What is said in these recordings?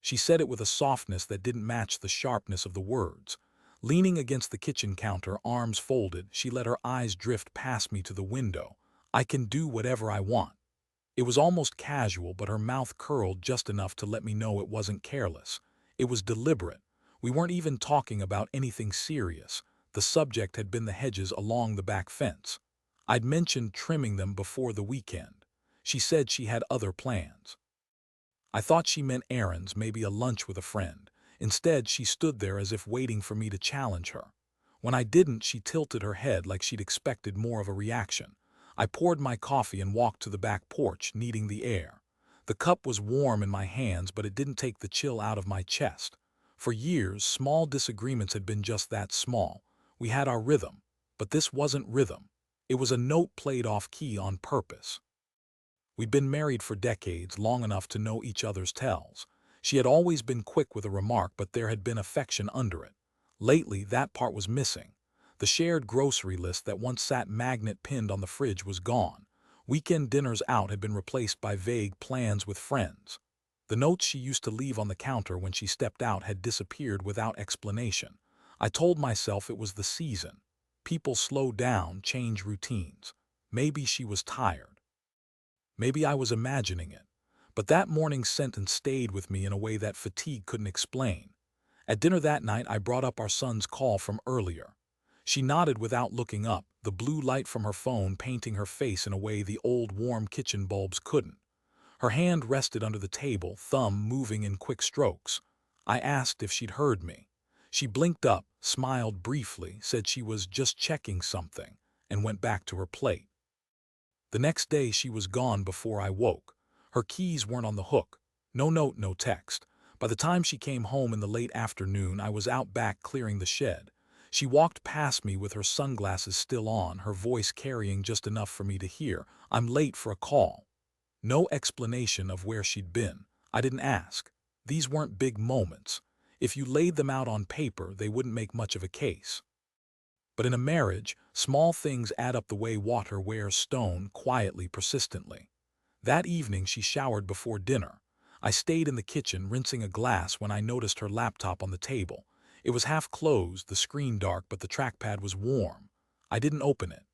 She said it with a softness that didn't match the sharpness of the words. Leaning against the kitchen counter, arms folded, she let her eyes drift past me to the window. I can do whatever I want. It was almost casual, but her mouth curled just enough to let me know it wasn't careless. It was deliberate. We weren't even talking about anything serious. The subject had been the hedges along the back fence. I'd mentioned trimming them before the weekend. She said she had other plans. I thought she meant errands, maybe a lunch with a friend. Instead, she stood there as if waiting for me to challenge her. When I didn't, she tilted her head like she'd expected more of a reaction. I poured my coffee and walked to the back porch, needing the air. The cup was warm in my hands, but it didn't take the chill out of my chest. For years, small disagreements had been just that small. We had our rhythm, but this wasn't rhythm. It was a note played off key on purpose. We'd been married for decades, long enough to know each other's tells. She had always been quick with a remark, but there had been affection under it. Lately, that part was missing. The shared grocery list that once sat magnet pinned on the fridge was gone. Weekend dinners out had been replaced by vague plans with friends. The notes she used to leave on the counter when she stepped out had disappeared without explanation. I told myself it was the season. People slow down, change routines. Maybe she was tired. Maybe I was imagining it. But that morning's sentence stayed with me in a way that fatigue couldn't explain. At dinner that night, I brought up our son's call from earlier. She nodded without looking up, the blue light from her phone painting her face in a way the old warm kitchen bulbs couldn't. Her hand rested under the table, thumb moving in quick strokes. I asked if she'd heard me. She blinked up, smiled briefly, said she was just checking something, and went back to her plate. The next day she was gone before I woke. Her keys weren't on the hook. No note, no text. By the time she came home in the late afternoon, I was out back clearing the shed. She walked past me with her sunglasses still on, her voice carrying just enough for me to hear. "I'm late for a call." No explanation of where she'd been. I didn't ask. These weren't big moments. If you laid them out on paper, they wouldn't make much of a case. But in a marriage, small things add up the way water wears stone, quietly, persistently. That evening she showered before dinner. I stayed in the kitchen rinsing a glass when I noticed her laptop on the table. It was half closed, the screen dark, but the trackpad was warm. I didn't open it.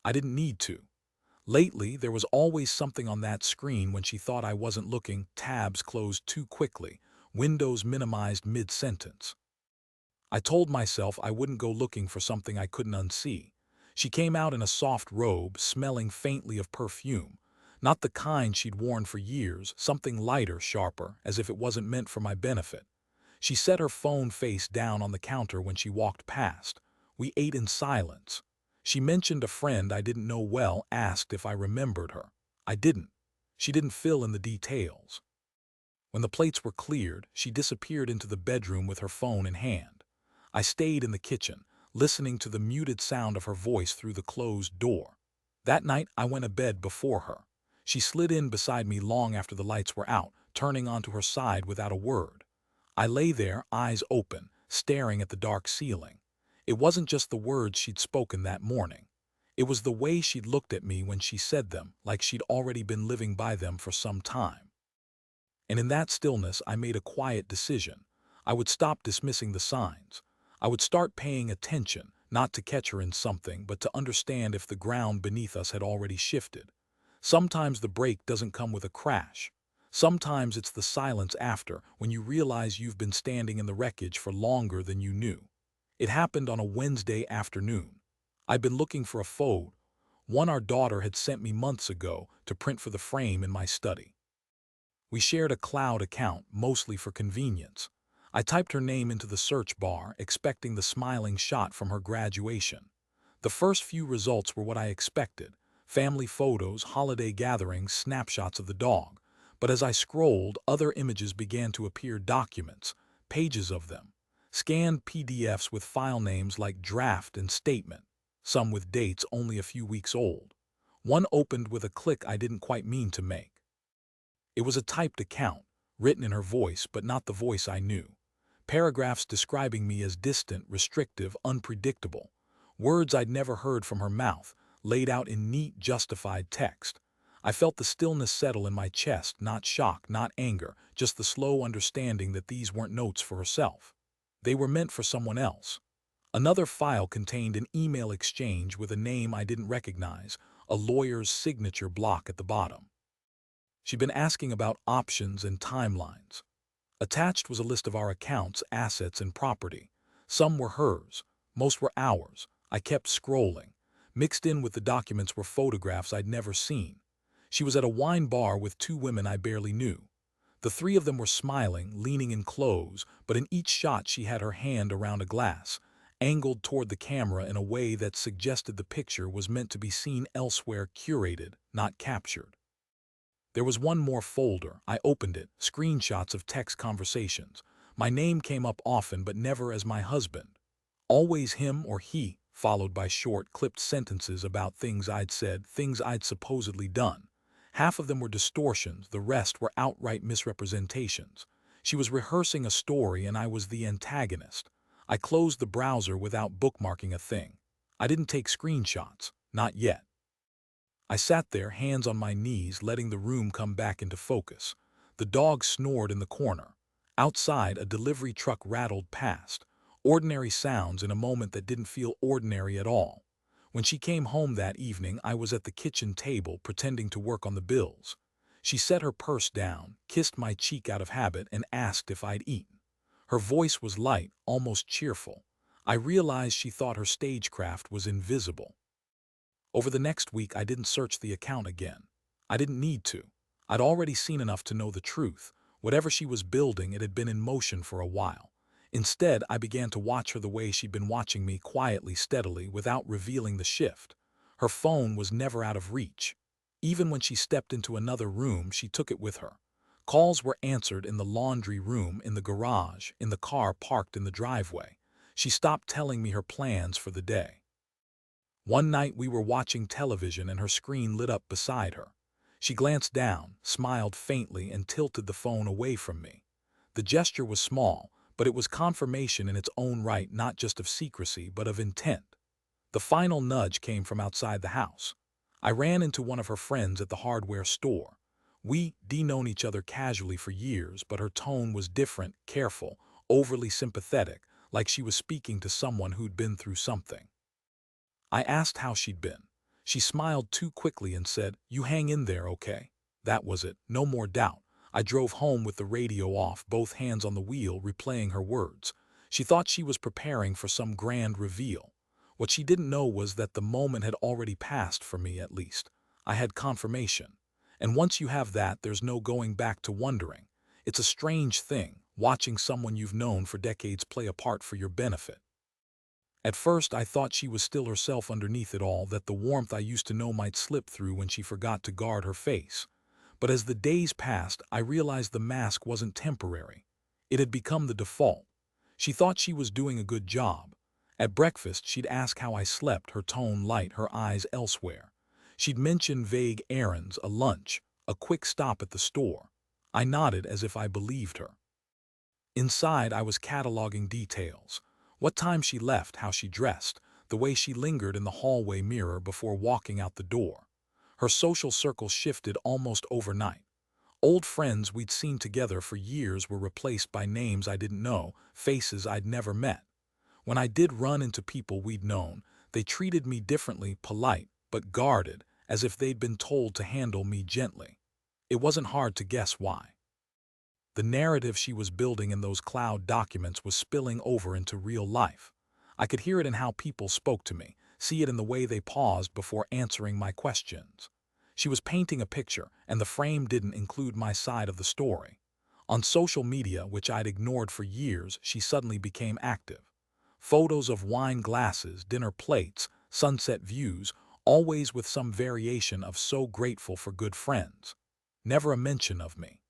I didn't need to. Lately, there was always something on that screen when she thought I wasn't looking. Tabs closed too quickly, windows minimized mid-sentence. I told myself I wouldn't go looking for something I couldn't unsee. She came out in a soft robe, smelling faintly of perfume. Not the kind she'd worn for years, something lighter, sharper, as if it wasn't meant for my benefit. She set her phone face down on the counter when she walked past. We ate in silence. She mentioned a friend I didn't know well, asked if I remembered her. I didn't. She didn't fill in the details. When the plates were cleared, she disappeared into the bedroom with her phone in hand. I stayed in the kitchen, listening to the muted sound of her voice through the closed door. That night, I went to bed before her. She slid in beside me long after the lights were out, turning onto her side without a word. I lay there, eyes open, staring at the dark ceiling. It wasn't just the words she'd spoken that morning. It was the way she'd looked at me when she said them, like she'd already been living by them for some time. And in that stillness, I made a quiet decision. I would stop dismissing the signs. I would start paying attention, not to catch her in something, but to understand if the ground beneath us had already shifted. Sometimes the break doesn't come with a crash. Sometimes it's the silence after, when you realize you've been standing in the wreckage for longer than you knew. It happened on a Wednesday afternoon. I'd been looking for a photo, one our daughter had sent me months ago, to print for the frame in my study. We shared a cloud account, mostly for convenience. I typed her name into the search bar, expecting the smiling shot from her graduation. The first few results were what I expected: family photos, holiday gatherings, snapshots of the dog. But as I scrolled, other images began to appear: documents, pages of them, scanned PDFs with file names like draft and statement, some with dates only a few weeks old. One opened with a click I didn't quite mean to make. It was a typed account, written in her voice, but not the voice I knew. Paragraphs describing me as distant, restrictive, unpredictable. Words I'd never heard from her mouth, laid out in neat, justified text. I felt the stillness settle in my chest, not shock, not anger, just the slow understanding that these weren't notes for herself. They were meant for someone else. Another file contained an email exchange with a name I didn't recognize, a lawyer's signature block at the bottom. She'd been asking about options and timelines. Attached was a list of our accounts, assets, and property. Some were hers, most were ours. I kept scrolling. Mixed in with the documents were photographs I'd never seen. She was at a wine bar with two women I barely knew. The three of them were smiling, leaning in close, but in each shot she had her hand around a glass, angled toward the camera in a way that suggested the picture was meant to be seen elsewhere, curated, not captured. There was one more folder. I opened it, screenshots of text conversations. My name came up often, but never as my husband. Always him or he, followed by short, clipped sentences about things I'd said, things I'd supposedly done. Half of them were distortions, the rest were outright misrepresentations. She was rehearsing a story and I was the antagonist. I closed the browser without bookmarking a thing. I didn't take screenshots, not yet. I sat there, hands on my knees, letting the room come back into focus. The dog snored in the corner. Outside, a delivery truck rattled past. Ordinary sounds in a moment that didn't feel ordinary at all. When she came home that evening, I was at the kitchen table pretending to work on the bills. She set her purse down, kissed my cheek out of habit, and asked if I'd eaten. Her voice was light, almost cheerful. I realized she thought her stagecraft was invisible. Over the next week, I didn't search the account again. I didn't need to. I'd already seen enough to know the truth. Whatever she was building, it had been in motion for a while. Instead, I began to watch her the way she'd been watching me, quietly, steadily, without revealing the shift. Her phone was never out of reach. Even when she stepped into another room, she took it with her. Calls were answered in the laundry room, in the garage, in the car parked in the driveway. She stopped telling me her plans for the day. One night we were watching television and her screen lit up beside her. She glanced down, smiled faintly, and tilted the phone away from me. The gesture was small, but it was confirmation in its own right, not just of secrecy, but of intent. The final nudge came from outside the house. I ran into one of her friends at the hardware store. We'd known each other casually for years, but her tone was different, careful, overly sympathetic, like she was speaking to someone who'd been through something. I asked how she'd been. She smiled too quickly and said, "You hang in there, okay?" That was it, no more doubt. I drove home with the radio off, both hands on the wheel, replaying her words. She thought she was preparing for some grand reveal. What she didn't know was that the moment had already passed, for me at least. I had confirmation. And once you have that, there's no going back to wondering. It's a strange thing, watching someone you've known for decades play a part for your benefit. At first, I thought she was still herself underneath it all, that the warmth I used to know might slip through when she forgot to guard her face. But as the days passed, I realized the mask wasn't temporary. It had become the default. She thought she was doing a good job. At breakfast, she'd ask how I slept, her tone light, her eyes elsewhere. She'd mention vague errands, a lunch, a quick stop at the store. I nodded as if I believed her. Inside, I was cataloging details. What time she left, how she dressed, the way she lingered in the hallway mirror before walking out the door. Her social circle shifted almost overnight. Old friends we'd seen together for years were replaced by names I didn't know, faces I'd never met. When I did run into people we'd known, they treated me differently, polite, but guarded, as if they'd been told to handle me gently. It wasn't hard to guess why. The narrative she was building in those cloud documents was spilling over into real life. I could hear it in how people spoke to me, see it in the way they paused before answering my questions. She was painting a picture, and the frame didn't include my side of the story. On social media, which I'd ignored for years, she suddenly became active. Photos of wine glasses, dinner plates, sunset views, always with some variation of "so grateful for good friends." Never a mention of me.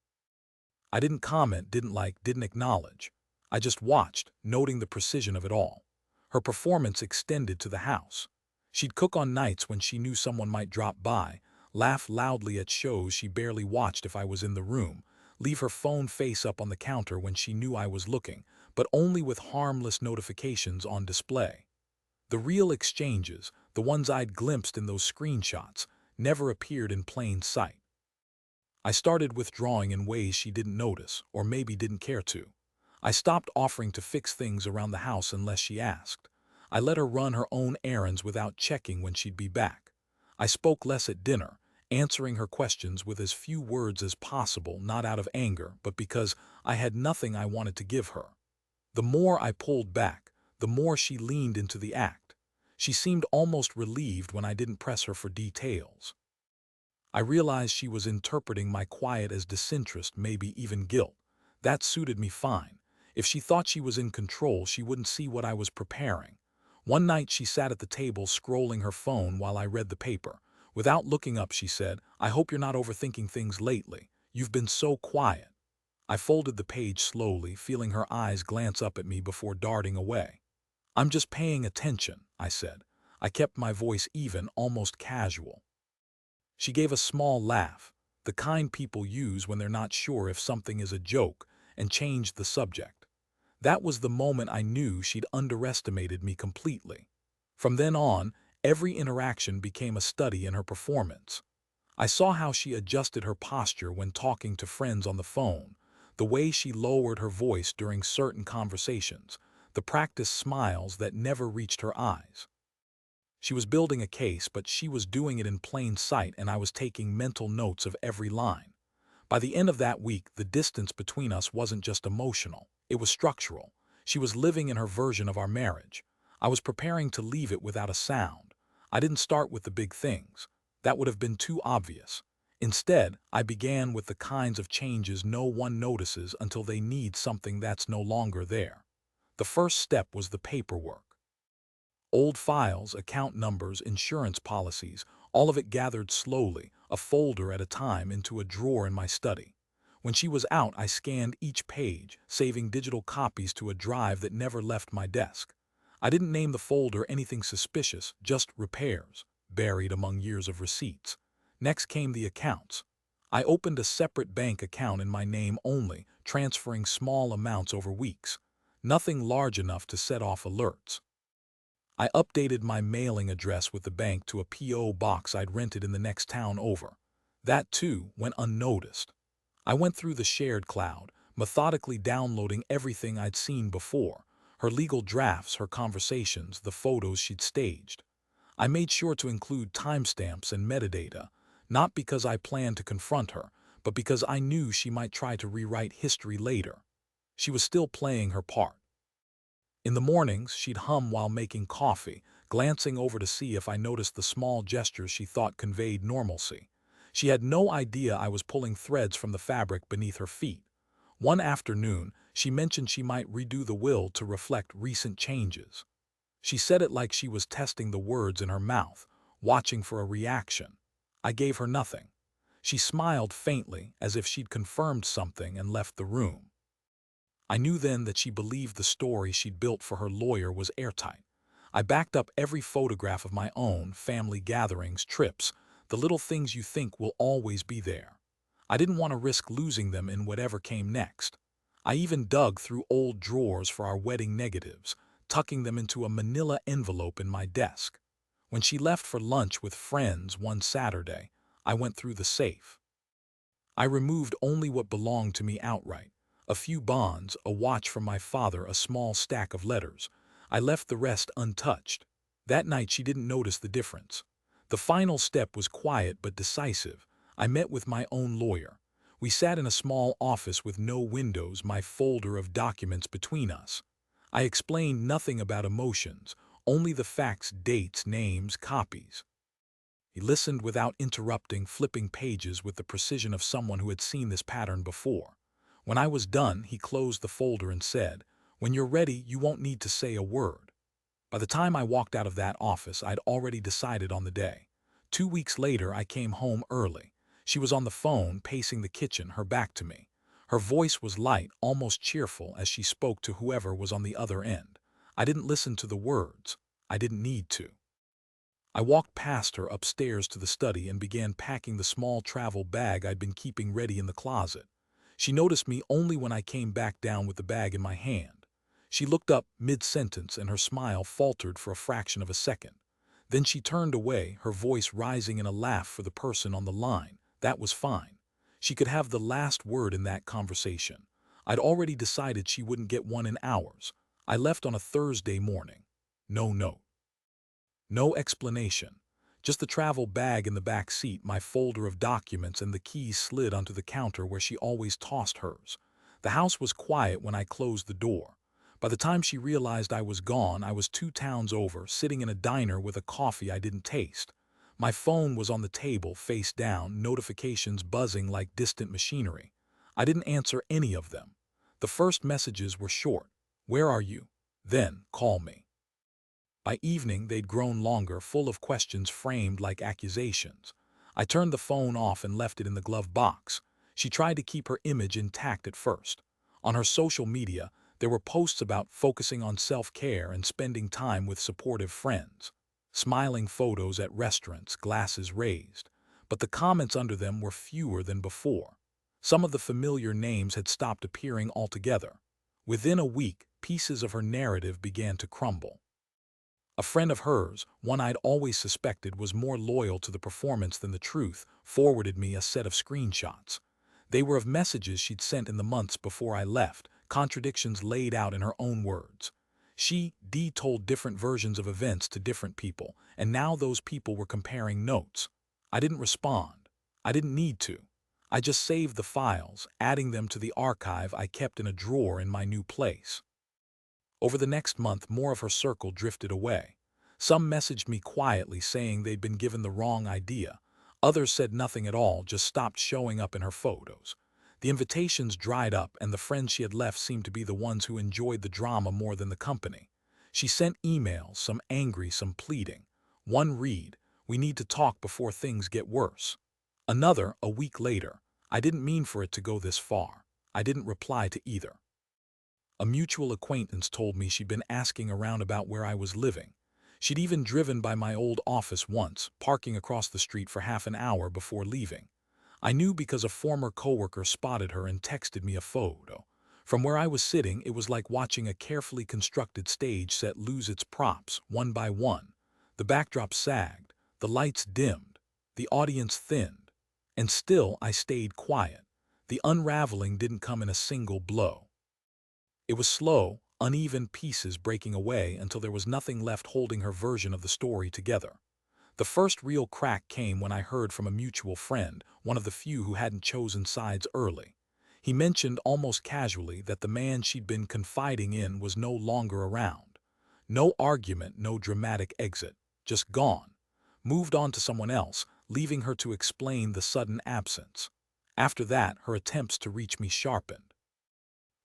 I didn't comment, didn't like, didn't acknowledge. I just watched, noting the precision of it all. Her performance extended to the house. She'd cook on nights when she knew someone might drop by, laugh loudly at shows she barely watched if I was in the room, leave her phone face up on the counter when she knew I was looking, but only with harmless notifications on display. The real exchanges, the ones I'd glimpsed in those screenshots, never appeared in plain sight. I started withdrawing in ways she didn't notice, or maybe didn't care to. I stopped offering to fix things around the house unless she asked. I let her run her own errands without checking when she'd be back. I spoke less at dinner, answering her questions with as few words as possible, not out of anger, but because I had nothing I wanted to give her. The more I pulled back, the more she leaned into the act. She seemed almost relieved when I didn't press her for details. I realized she was interpreting my quiet as disinterest, maybe even guilt. That suited me fine. If she thought she was in control, she wouldn't see what I was preparing. One night she sat at the table scrolling her phone while I read the paper. Without looking up, she said, "I hope you're not overthinking things lately. You've been so quiet." I folded the page slowly, feeling her eyes glance up at me before darting away. "I'm just paying attention," I said. I kept my voice even, almost casual. She gave a small laugh, the kind people use when they're not sure if something is a joke, and changed the subject. That was the moment I knew she'd underestimated me completely. From then on, every interaction became a study in her performance. I saw how she adjusted her posture when talking to friends on the phone, the way she lowered her voice during certain conversations, the practiced smiles that never reached her eyes. She was building a case, but she was doing it in plain sight, and I was taking mental notes of every line. By the end of that week, the distance between us wasn't just emotional, it was structural. She was living in her version of our marriage. I was preparing to leave it without a sound. I didn't start with the big things. That would have been too obvious. Instead, I began with the kinds of changes no one notices until they need something that's no longer there. The first step was the paperwork. Old files, account numbers, insurance policies, all of it gathered slowly, a folder at a time, into a drawer in my study. When she was out, I scanned each page, saving digital copies to a drive that never left my desk. I didn't name the folder anything suspicious, just repairs, buried among years of receipts. Next came the accounts. I opened a separate bank account in my name only, transferring small amounts over weeks. Nothing large enough to set off alerts. I updated my mailing address with the bank to a P.O. box I'd rented in the next town over. That, too, went unnoticed. I went through the shared cloud, methodically downloading everything I'd seen before, her legal drafts, her conversations, the photos she'd staged. I made sure to include timestamps and metadata, not because I planned to confront her, but because I knew she might try to rewrite history later. She was still playing her part. In the mornings, she'd hum while making coffee, glancing over to see if I noticed the small gestures she thought conveyed normalcy. She had no idea I was pulling threads from the fabric beneath her feet. One afternoon, she mentioned she might redo the will to reflect recent changes. She said it like she was testing the words in her mouth, watching for a reaction. I gave her nothing. She smiled faintly, as if she'd confirmed something, and left the room. I knew then that she believed the story she'd built for her lawyer was airtight. I backed up every photograph of my own, family gatherings, trips, the little things you think will always be there. I didn't want to risk losing them in whatever came next. I even dug through old drawers for our wedding negatives, tucking them into a manila envelope in my desk. When she left for lunch with friends one Saturday, I went through the safe. I removed only what belonged to me outright. A few bonds, a watch from my father, a small stack of letters. I left the rest untouched. That night she didn't notice the difference. The final step was quiet but decisive. I met with my own lawyer. We sat in a small office with no windows, my folder of documents between us. I explained nothing about emotions, only the facts, dates, names, copies. He listened without interrupting, flipping pages with the precision of someone who had seen this pattern before. When I was done, he closed the folder and said, "When you're ready, you won't need to say a word." By the time I walked out of that office, I'd already decided on the day. 2 weeks later, I came home early. She was on the phone, pacing the kitchen, her back to me. Her voice was light, almost cheerful, as she spoke to whoever was on the other end. I didn't listen to the words. I didn't need to. I walked past her upstairs to the study and began packing the small travel bag I'd been keeping ready in the closet. She noticed me only when I came back down with the bag in my hand. She looked up mid-sentence and her smile faltered for a fraction of a second. Then she turned away, her voice rising in a laugh for the person on the line. That was fine. She could have the last word in that conversation. I'd already decided she wouldn't get one in hours. I left on a Thursday morning. No note. No explanation. Just the travel bag in the back seat, my folder of documents, and the keys slid onto the counter where she always tossed hers. The house was quiet when I closed the door. By the time she realized I was gone, I was 2 towns over, sitting in a diner with a coffee I didn't taste. My phone was on the table, face down, notifications buzzing like distant machinery. I didn't answer any of them. The first messages were short. "Where are you?" Then, "Call me." By evening, they'd grown longer, full of questions framed like accusations. I turned the phone off and left it in the glove box. She tried to keep her image intact at first. On her social media, there were posts about focusing on self-care and spending time with supportive friends. Smiling photos at restaurants, glasses raised. But the comments under them were fewer than before. Some of the familiar names had stopped appearing altogether. Within a week, pieces of her narrative began to crumble. A friend of hers, one I'd always suspected was more loyal to the performance than the truth, forwarded me a set of screenshots. They were of messages she'd sent in the months before I left, contradictions laid out in her own words. She told different versions of events to different people, and now those people were comparing notes. I didn't respond. I didn't need to. I just saved the files, adding them to the archive I kept in a drawer in my new place. Over the next month, more of her circle drifted away. Some messaged me quietly saying they'd been given the wrong idea. Others said nothing at all, just stopped showing up in her photos. The invitations dried up, and the friends she had left seemed to be the ones who enjoyed the drama more than the company. She sent emails, some angry, some pleading. One read, "We need to talk before things get worse." Another, a week later, "I didn't mean for it to go this far." I didn't reply to either. A mutual acquaintance told me she'd been asking around about where I was living. She'd even driven by my old office once, parking across the street for half an hour before leaving. I knew because a former coworker spotted her and texted me a photo. From where I was sitting, it was like watching a carefully constructed stage set lose its props, one by one. The backdrop sagged, the lights dimmed, the audience thinned. And still I stayed quiet. The unraveling didn't come in a single blow. It was slow, uneven pieces breaking away until there was nothing left holding her version of the story together. The first real crack came when I heard from a mutual friend, one of the few who hadn't chosen sides early. He mentioned almost casually that the man she'd been confiding in was no longer around. No argument, no dramatic exit, just gone. Moved on to someone else, leaving her to explain the sudden absence. After that, her attempts to reach me sharpened.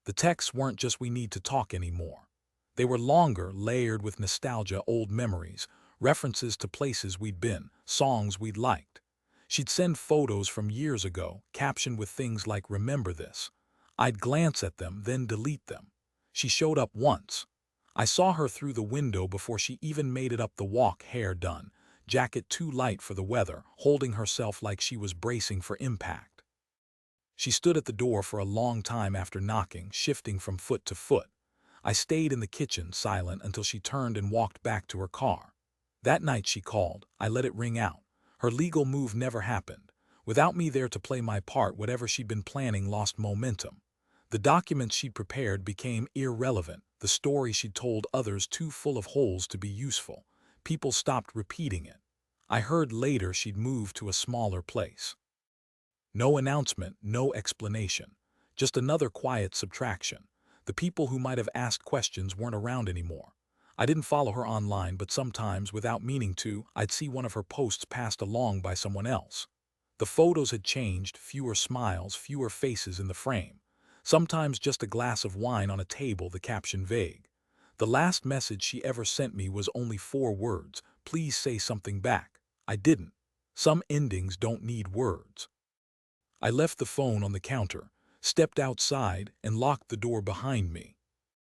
The texts weren't just "we need to talk" anymore. They were longer, layered with nostalgia, old memories, references to places we'd been, songs we'd liked. She'd send photos from years ago, captioned with things like "remember this." I'd glance at them, then delete them. She showed up once. I saw her through the window before she even made it up the walk, hair done, jacket too light for the weather, holding herself like she was bracing for impact. She stood at the door for a long time after knocking, shifting from foot to foot. I stayed in the kitchen, silent, until she turned and walked back to her car. That night she called. I let it ring out. Her legal move never happened. Without me there to play my part, whatever she'd been planning lost momentum. The documents she'd prepared became irrelevant, the story she'd told others too full of holes to be useful. People stopped repeating it. I heard later she'd moved to a smaller place. No announcement, no explanation. Just another quiet subtraction. The people who might have asked questions weren't around anymore. I didn't follow her online, but sometimes, without meaning to, I'd see one of her posts passed along by someone else. The photos had changed, fewer smiles, fewer faces in the frame. Sometimes just a glass of wine on a table, the caption vague. The last message she ever sent me was only 4 words, "Please say something back." I didn't. Some endings don't need words. I left the phone on the counter, stepped outside, and locked the door behind me.